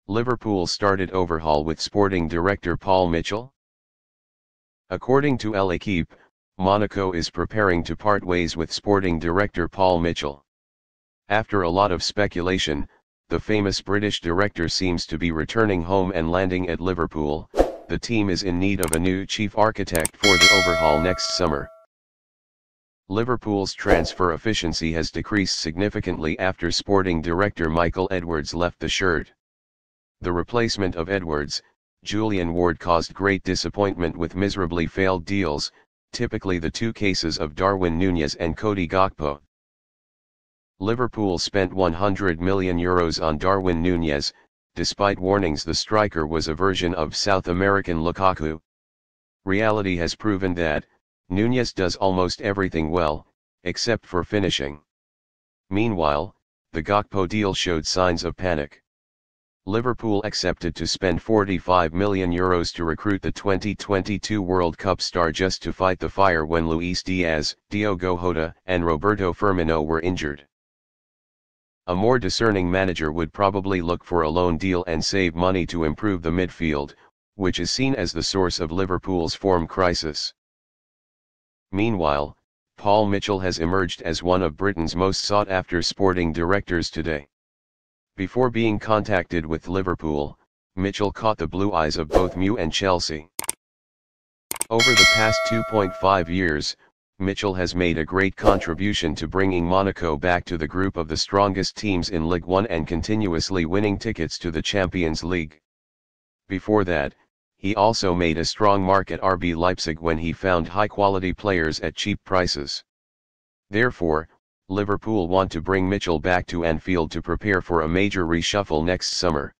Liverpool started overhaul with sporting director Paul Mitchell. According to L'Équipe, Monaco is preparing to part ways with sporting director Paul Mitchell. After a lot of speculation, the famous British director seems to be returning home and landing at Liverpool. The team is in need of a new chief architect for the overhaul next summer. Liverpool's transfer efficiency has decreased significantly after sporting director Michael Edwards left the shirt. The replacement of Edwards, Julian Ward, caused great disappointment with miserably failed deals, typically the two cases of Darwin Núñez and Cody Gakpo. Liverpool spent €100 million on Darwin Núñez, despite warnings the striker was a version of South American Lukaku. Reality has proven that Núñez does almost everything well, except for finishing. Meanwhile, the Gakpo deal showed signs of panic. Liverpool accepted to spend €45 million to recruit the 2022 World Cup star just to fight the fire when Luis Diaz, Diogo Jota, and Roberto Firmino were injured. A more discerning manager would probably look for a loan deal and save money to improve the midfield, which is seen as the source of Liverpool's form crisis. Meanwhile, Paul Mitchell has emerged as one of Britain's most sought-after sporting directors today. Before being contacted with Liverpool, Mitchell caught the blue eyes of both MU and Chelsea. Over the past 2.5 years, Mitchell has made a great contribution to bringing Monaco back to the group of the strongest teams in Ligue 1 and continuously winning tickets to the Champions League. Before that, he also made a strong mark at RB Leipzig when he found high-quality players at cheap prices. Therefore, Liverpool want to bring Mitchell back to Anfield to prepare for a major reshuffle next summer.